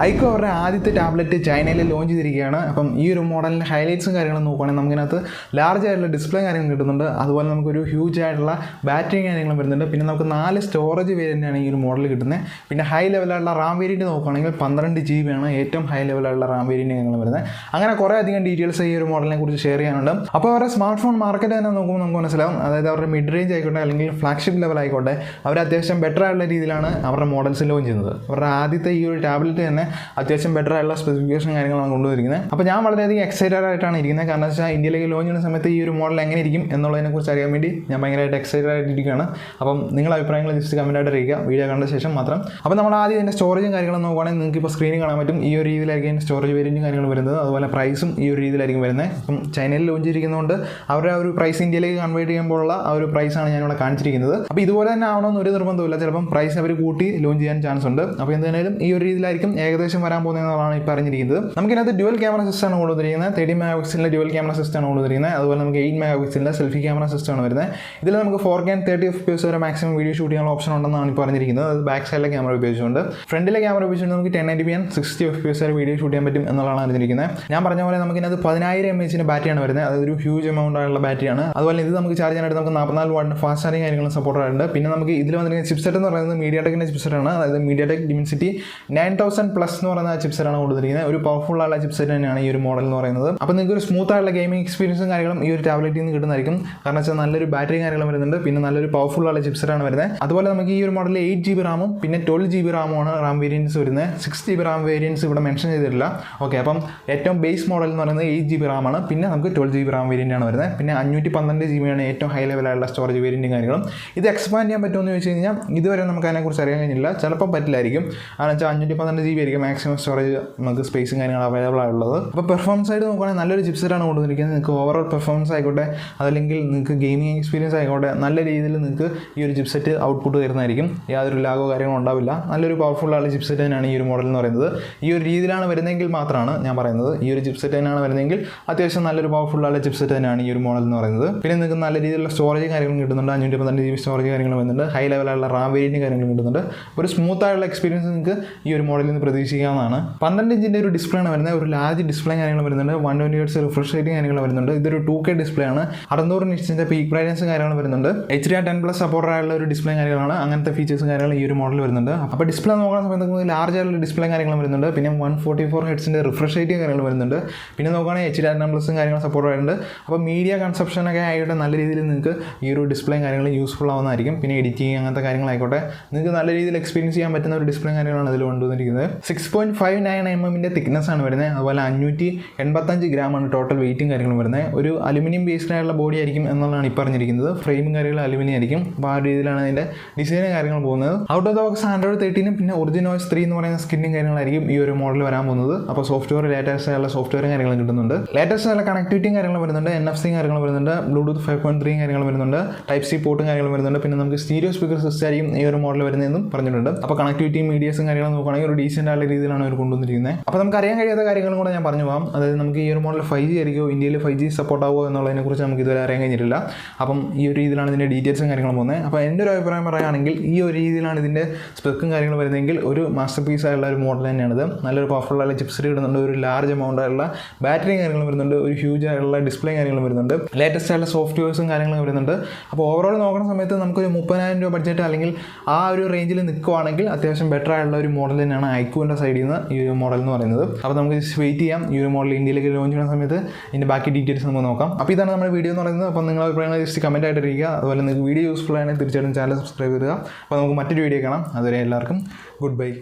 iQOO അവരുടെ ആദ്യത്തെ tablet ചൈനയിൽ ലോഞ്ച് ചെയ്തിരിക്കുകയാണ്. അപ്പം ഈ ഒരു മോഡലിൻ്റെ ഹൈലൈറ്റ്സും കാര്യങ്ങളും നോക്കുകയാണെങ്കിൽ നമുക്കിനകത്ത് ലാർജ് ആയിട്ടുള്ള ഡിസ്പ്ലേ കാര്യങ്ങൾ കിട്ടുന്നുണ്ട്. അതുപോലെ നമുക്കൊരു ഹ്യൂജ് ആയിട്ടുള്ള ബാറ്ററി കാര്യങ്ങളും വരുന്നുണ്ട്. പിന്നെ നമുക്ക് 4 സ്റ്റോറേജ് വേരിയൻ്റാണ് ഈ ഒരു മോഡൽ കിട്ടുന്നത്. പിന്നെ ഹൈ ലെവലുള്ള റാം വേരിയൻറ്റ് നോക്കുകയാണെങ്കിൽ 12 GB ആണ് ഏറ്റവും ഹൈ ലെവലുള്ള റാം വേരിയൻറ്റ് കാര്യങ്ങൾ വരുന്നത്. അങ്ങനെ കുറേ അധികം ഡീറ്റെയിൽസ് ഈ ഒരു മോഡലിനെ കുറിച്ച് ഷെയർ ചെയ്യാനുണ്ട്. അപ്പോൾ അവരുടെ സ്മാർട്ട് ഫോൺ മാർക്കറ്റ് തന്നെ നോക്കുമ്പോൾ നമുക്ക് മനസ്സിലാവും. അതായത് അവരുടെ മിഡ് റേഞ്ച് ആയിക്കോട്ടെ അല്ലെങ്കിൽ ഫ്ലാഗ്ഷിപ്പ് ലെവൽ ആയിക്കോട്ടെ അവർ അത്യാവശ്യം ബെറ്റർ ആയിട്ടുള്ള രീതിയിലാണ് അവരുടെ മോഡൽസ് ലോഞ്ച് ചെയ്യുന്നത്. അവരുടെ ആദ്യത്തെ ഈ ഒരു ടാബ്ലറ്റ് തന്നെ അത്യാവശ്യം ബെറ്റർ ആയിട്ടുള്ള സ്പെസിഫിക്കേഷൻ കാര്യങ്ങളാണ് കൊണ്ടുവരിക്കുന്നത്. അപ്പോൾ ഞാൻ വളരെയധികം എക്സൈറ്റഡ് ആയിട്ടാണ് ഇരിക്കുന്നത്. കാരണം വെച്ചാൽ ഇന്ത്യയിലേക്ക് ലോഞ്ച് ചെയ്യുന്ന സമയത്ത് ഈ ഒരു മോഡൽ എങ്ങനെ ഇരിക്കും എന്നുള്ളതിനെക്കുറിച്ച് അറിയാൻ വേണ്ടി ഞാൻ ഭയങ്കരമായിട്ട് എക്സൈറ്റഡ് ആയിട്ടിരിക്കുകയാണ്. അപ്പം നിങ്ങളുടെ അഭിപ്രായങ്ങൾ ജസ്റ്റ് കമൻറ്റായിട്ട് അറിയിക്കുക വീഡിയോ കണ്ട ശേഷം മാത്രം. അപ്പോൾ നമ്മൾ ആദ്യം ഇതിൻ്റെ സ്റ്റോറേജും കാര്യങ്ങളും നോക്കുകയാണെങ്കിൽ നിങ്ങൾക്ക് ഇപ്പോൾ സ്ക്രീനിൽ കാണാൻ പറ്റും. ഈ ഒരു രീതിയിലായിരിക്കും ഇതിൻ്റെ സ്റ്റോറേജ് വേരിയൻറ്റും കാര്യങ്ങൾ വരുന്നത്. അതുപോലെ പ്രൈസും ഈ ഒരു രീതിയിലായിരിക്കും വരുന്നത്. അപ്പം ചൈനയിൽ ലോഞ്ച് ചെയ്തിരിക്കുന്നതുകൊണ്ട് അവരുടെ ആ ഒരു പ്രൈസ് ഇന്ത്യയിലേക്ക് കൺവേർട്ട് ചെയ്യുമ്പോഴുള്ള ആ ഒരു പ്രൈസാണ് ഞാനിവിടെ കാണിച്ചിരിക്കുന്നത്. അപ്പോൾ ഇതുപോലെ തന്നെ ആവണമെന്ന് ഒരു നിർബന്ധമില്ല. ചിലപ്പം പ്രൈസ് അവർ കൂട്ടി ലോഞ്ച് ചെയ്യാൻ ചാൻസ് ഉണ്ട്. അപ്പോൾ എന്തായാലും ഈ ഒരു രീതിയിലായിരിക്കും ഏകദേശം വരാൻ പോകുന്നതെന്നുള്ളതാണ് ഇപ്പോൾ അറിഞ്ഞിരിക്കുന്നത്. നമുക്കിനകത്ത് ഡ്യുവൽ ക്യാമറ സിസ്റ്റമാണ് കൊണ്ടുവന്നിരിക്കുന്നത്. 30 MP ഡ്യുവൽ ക്യാമറ സിസ്റ്റമാണ് കൊണ്ടുവന്നിരിക്കുന്നത്. അതുപോലെ നമുക്ക് 8 MP സെൽഫി ക്യാമറ സിസ്റ്റമാണ് വരുന്നത്. ഇതിൽ നമുക്ക് 4K 30 FPS വരെ മാക്സിമം വീഡിയോ ഷൂട്ട് ചെയ്യാനുള്ള ഓപ്ഷൻ ഉണ്ടെന്നാണ് ഇപ്പോൾ പറഞ്ഞിരിക്കുന്നത്. അത് ബാക്ക് സൈഡിലെ ക്യാമറ ഉപയോഗിച്ചുകൊണ്ട്. ഫ്രണ്ടിലെ ക്യാമറ ഉപയോഗിച്ചുകൊണ്ട് നമുക്ക് 1080p 60 FPS വരെ വീഡിയോ ഷൂട്ട് ചെയ്യാൻ പറ്റും എന്നുള്ളതാണ് അറിഞ്ഞിരിക്കുന്നത്. ഞാൻ പറഞ്ഞ പോലെ നമുക്കിനകത്ത് 10,000 mAh ബാറ്ററിയാണ് വരുന്നത്. അതൊരു ഹ്യൂജ് എമൗണ്ട് ആയിട്ടുള്ള ബാറ്ററിയാണ്. അതുപോലെ ഇത് നമുക്ക് ചാർജ് ചെയ്യാനായിട്ട് നമുക്ക് 44 വാട്ടിന് ഫാസ്റ്റ് ചാർജിങ് കാര്യങ്ങളും സപ്പോർട്ട് ആയിട്ടുണ്ട്. പിന്നെ നമുക്ക് ഇതിൽ വന്നിരിക്കുന്ന ചിപ്സെറ്റ് എന്ന് പറയുന്നത് മീഡിയാടെക്കിൻ്റെ ചിപ്സെറ്റാണ്. അതായത് മീഡിയാടെക് ഡിമെൻസിറ്റി 9000+ എന്ന് പറയുന്ന ചിപ്സെറ്റാണ് കൊടുത്തിരിക്കുന്നത്. ഒരു പവർഫുൾ ആയിട്ടുള്ള ചിപ്സെറ്റ് തന്നെയാണ് ഈ ഒരു മോഡൽ എന്ന് പറയുന്നത്. അപ്പോൾ നിങ്ങൾക്ക് ഒരു സ്മൂത്ത് ആയിട്ടുള്ള ഗെയിമിംഗ് എക്സ്പീരിയൻസും കാര്യങ്ങളും ഈ ഒരു ടാബ്ലറ്റിൽ നിന്ന് കിട്ടുന്നതായിരിക്കും. കാരണം വെച്ചാൽ നല്ലൊരു ബാറ്ററി കാര്യങ്ങളും വരുന്നുണ്ട്. പിന്നെ നല്ലൊരു പവർഫുൾ ആയിട്ടുള്ള ചിപ്സെറ്റാണ് വരുന്നത്. അതുപോലെ നമുക്ക് ഈ ഒരു മോഡലിൽ 8 GB റാമും പിന്നെ 12 GB റാമുമാണ് റാം വേരിയൻസ് വരുന്നത്. 6 GB റാം വേരിയൻസ് ഇവിടെ മെൻഷൻ ചെയ്തിട്ടില്ല. ഓക്കെ, അപ്പം ഏറ്റവും ബേസ് മോഡൽ എന്ന് പറയുന്നത് 8 GB റാമാണ്. പിന്നെ നമുക്ക് 12 GB റാം വേരിയൻ്റ് ആണ് വരുന്നത്. പിന്നെ 512 GB ആണ് ഏറ്റവും ഹൈ ലെവലായിട്ടുള്ള സ്റ്റോറേജ് വേരിയൻറ്റും കാര്യങ്ങളും. ഇത് എക്സ്പാൻഡ് ചെയ്യാൻ പറ്റുമെന്ന് ചോദിച്ചു കഴിഞ്ഞാൽ ഇതുവരെ നമുക്ക് അതിനെക്കുറിച്ച് അറിയാൻ കഴിഞ്ഞില്ല. ചിലപ്പോൾ പറ്റില്ലായിരിക്കും. കാരണം വെച്ചാൽ 512 GB ആയിരിക്കും മാക്സിമം സ്റ്റോറേജ് നമുക്ക് സ്പേസും കാര്യങ്ങളും അവൈലബിൾ ആയിട്ടുള്ളത്. അപ്പോൾ പെർഫോമൻസ് ആയിട്ട് നോക്കുകയാണെങ്കിൽ നല്ലൊരു ചിപ്സെറ്റാണ് കൊണ്ടുവന്നിരിക്കുന്നത്. നിങ്ങൾക്ക് ഓവറോൾ പെർഫോമൻസ് ആയിക്കോട്ടെ അതല്ലെങ്കിൽ നിങ്ങൾക്ക് ഗെയിമിംഗ് എക്സ്പീരിയൻസ് ആയിക്കോട്ടെ നല്ല രീതിയിൽ നിങ്ങൾക്ക് ഈ ഒരു ചിപ്സെറ്റ് ഔട്ട്പുട്ട് തരുന്നതായിരിക്കും. യാതൊരു ലാഗോ കാര്യങ്ങളോ ഉണ്ടാവില്ല. നല്ലൊരു പവർഫുൾ ആയിട്ടുള്ള ചിപ്സെറ്റ് തന്നെയാണ് ഈ ഒരു മോഡൽ എന്ന് പറയുന്നത്. ഈ ഒരു രീതിയിലാണ് വരുന്നതെങ്കിൽ മാത്രമാണ് ഞാൻ പറയുന്നത്. ഈ ഒരു ചിപ്സെറ്റ് തന്നെയാണ് വരുന്നതെങ്കിൽ അത്യാവശ്യം നല്ലൊരു പവർഫുൾ ആയിട്ടുള്ള ചിപ്സെറ്റ് തന്നെയാണ് ഈ ഒരു മോഡൽ എന്ന് പറയുന്നത്. പിന്നെ നിങ്ങൾക്ക് നല്ല രീതിയിലുള്ള സ്റ്റോറേജ് കാര്യങ്ങളും കിട്ടുന്നുണ്ട്. 512 GB സ്റ്റോറേജ് കാര്യങ്ങൾ വരുന്നുണ്ട്. ഹൈ ലെവലുള്ള റാം വേരിയൻറ്റ് കാര്യങ്ങളും കിട്ടുന്നുണ്ട്. ഒരു സ്മൂത്ത് ആയിട്ടുള്ള എക്സ്പീരിയൻസ് നിങ്ങൾക്ക് ഈ ഒരു മോഡലിൽ നിന്ന് പ്രതീക്ഷിക്കാവുന്നതാണ്. 12 ഇഞ്ചിൻ്റെ ഒരു ഡിസ്പ്ലേ ആണ് വരുന്നത്. ഒരു ലാർജ് ഡിസ്പ്ലേ കാര്യങ്ങൾ വരുന്നുണ്ട്. 120 Hz റിഫ്രഷ് റേറ്റിംഗ് കാര്യങ്ങൾ വരുന്നുണ്ട്. ഇതൊരു 2K ഡിസ്പ്ലേ ആണ്. 600 nits പീക്ക് ബ്രൈറ്റ്നസ് കാര്യങ്ങൾ വരുന്നുണ്ട്. HDR10+ സപ്പോർട്ട് ആയിട്ടുള്ള ഒരു ഡിസ്പ്ലേ കാര്യങ്ങളാണ്. അങ്ങനത്തെ ഫീച്ചേഴ്സും കാര്യങ്ങളും ഈ ഒരു മോഡൽ വരുന്നുണ്ട്. അപ്പോൾ ഡിസ്പ്ലേ നോക്കുന്ന സമയത്ത് നമുക്ക് ലാർജ് ആയിട്ടുള്ള ഡിസ്പ്ലേ കാര്യങ്ങൾ വരുന്നുണ്ട്. പിന്നെ 144 Hz റിഫ്രഷ് റേറ്റിംഗ് കാര്യങ്ങൾ വരുന്നുണ്ട്. പിന്നെ നോക്കുകയാണെങ്കിൽ HDR10+ കാര്യങ്ങൾ സപ്പോർട്ട് ആയിട്ടുണ്ട്. അപ്പോൾ മീഡിയ കൺസപ്ഷനൊക്കെ ആയിട്ട് നല്ല രീതിയിൽ നിങ്ങൾക്ക് ഈ ഒരു ഡിസ്പ്ലേ കാര്യങ്ങൾ യൂസ്ഫുൾ ആവുന്നതായിരിക്കും. പിന്നെ എഡിറ്റിംഗ് അങ്ങനത്തെ കാര്യങ്ങളായിക്കോട്ടെ നിങ്ങൾക്ക് നല്ല രീതിയിൽ എക്സ്പീരിയൻസ് ചെയ്യാൻ പറ്റുന്ന ഒരു ഡിസ്പ്ലേ കാര്യങ്ങളാണ് ഇതിൽ കൊണ്ടുവന്നിരിക്കുന്നത്. 6.59 mm തിക്നെസ് ആണ് വരുന്നത്. അതുപോലെ 585 ഗ്രാമാണ് ടോട്ടൽ വെയിറ്റും കാര്യങ്ങളും വരുന്നത്. ഒരു അലുമിനിയം ബേസ്ഡ് ആയിട്ടുള്ള ബോഡി ആയിരിക്കും എന്നുള്ളതാണ് ഇപ്പോൾ പറഞ്ഞിരിക്കുന്നത്. ഫ്രെയിമും കാര്യങ്ങളും അലുമിനിയം ആയിരിക്കും. അപ്പോൾ ആ രീതിയിലാണ് അതിൻ്റെ ഡിസൈനും കാര്യങ്ങൾ പോകുന്നത്. Out of the box Android 13 പിന്നെ ഒറിജിനോയ്സ് 3 എന്ന് പറയുന്ന സ്കിന്നും കാര്യങ്ങളായിരിക്കും ഈ ഒരു മോഡൽ വരാൻ പോകുന്നത്. അപ്പോൾ സോഫ്റ്റ്വെയർ ലേറ്റസ്റ്റ് ആയിട്ടുള്ള സോഫ്റ്റ്വെയറും കാര്യങ്ങളും കിട്ടുന്നുണ്ട്. ലേറ്റസ്റ്റ് ആയിട്ടുള്ള കണക്ടിവിറ്റിയും കാര്യങ്ങളും വരുന്നുണ്ട്. NFC കാര്യങ്ങൾ വരുന്നുണ്ട്. Bluetooth 5.3 കാര്യങ്ങൾ വരുന്നുണ്ട്. Type-C പോർട്ടും കാര്യങ്ങളും വരുന്നുണ്ട്. പിന്നെ നമുക്ക് സ്റ്റീരിയോ സ്പീക്കർ സിസ്റ്റം ആയിരിക്കും ഈ ഒരു മോഡൽ വരുന്നതെന്നും പറഞ്ഞിട്ടുണ്ട്. അപ്പോൾ കണക്ടിവിറ്റിയും മീഡിയസും കാര്യങ്ങളും നോക്കുകയാണെങ്കിൽ ഒരു ഡീസൻ്റ് ആയിട്ടുള്ള രീതിയിലാണ് അവർ കൊണ്ടുവന്നിരിക്കുന്നത്. അപ്പോൾ നമുക്ക് അറിയാൻ കഴിയാത്ത കാര്യങ്ങളും കൂടെ ഞാൻ പറഞ്ഞു പോകാം. അതായത് നമുക്ക് ഈ ഒരു മോഡൽ 5G ആയിരിക്കും ഇന്ത്യയിൽ 5G സപ്പോർട്ട് ആവുമോ എന്നുള്ളതിനെക്കുറിച്ച് നമുക്ക് ഇതുവരെ അറിയാൻ കഴിഞ്ഞിട്ടില്ല. അപ്പം ഈ ഒരു രീതിയിലാണ് ഇതിൻ്റെ ഡീറ്റെയിൽസും കാര്യങ്ങളും പോകുന്നത്. അപ്പോൾ എൻ്റെ ഒരു അഭിപ്രായം പറയുകയാണെങ്കിൽ ഈ ഒരു രീതിയിലാണ് ഇതിൻ്റെ സ്പെക്കും കാര്യങ്ങളും വരുന്നതെങ്കിൽ ഒരു മാസ്റ്റർ പീസ് ആയിട്ടുള്ള ഒരു മോഡൽ തന്നെയാണിത്. നല്ലൊരു പവർഫുൾ ആയിട്ടുള്ള ചിപ്സെറ്റ് കിട്ടുന്നുണ്ട്. ഒരു ലാർജ് എമൗണ്ട് ആയിട്ടുള്ള ബാറ്ററിയും കാര്യങ്ങളും വരുന്നുണ്ട്. ഒരു ഹ്യൂജ് ആയിട്ടുള്ള ഡിസ്പ്ലേ കാര്യങ്ങളും വരുന്നുണ്ട്. ലേറ്റസ്റ്റ് ആയിട്ടുള്ള സോഫ്റ്റ്വെയർസും കാര്യങ്ങളും വരുന്നുണ്ട്. അപ്പോൾ ഓവറോൾ നോക്കുന്ന സമയത്ത് നമുക്കൊരു 30,000 രൂപ ബഡ്ജറ്റ് അല്ലെങ്കിൽ ആ ഒരു റേഞ്ചിൽ നിൽക്കുവാണെങ്കിൽ അത്യാവശ്യം ബെറ്റർ ആയിട്ടുള്ള ഒരു മോഡൽ തന്നെയാണ് iQOOൻ്റെ സൈഡിൽ നിന്ന് ഈ ഒരു മോഡൽ എന്ന് പറയുന്നത്. അപ്പോൾ നമുക്ക് വെയിറ്റ് ചെയ്യാം. ഈ ഒരു മോഡൽ ഇന്ത്യയിലേക്ക് ലോഞ്ച് ചെയ്യുന്ന സമയത്ത് ഇതിൻ്റെ ബാക്കി ഡീറ്റെയിൽസ് നമുക്ക് നോക്കാം. അപ്പോൾ ഇതാണ് നമ്മുടെ വീഡിയോ എന്ന് പറയുന്നത്. അപ്പോൾ നിങ്ങളുടെ അഭിപ്രായങ്ങൾ ജസ്റ്റ് കമൻറ്റ് ആയിട്ട് ഇരിക്കുക. അതുപോലെ നിങ്ങൾക്ക് വീഡിയോ യൂസ്ഫുൾ ആണെങ്കിൽ തീർച്ചയായിട്ടും ചാനൽ സബ്സ്ക്രൈബ് ചെയ്യുക. അപ്പോൾ നമുക്ക് മറ്റൊരു വീഡിയോ കാണാം. അതുവരെ എല്ലാവർക്കും ഗുഡ് ബൈ.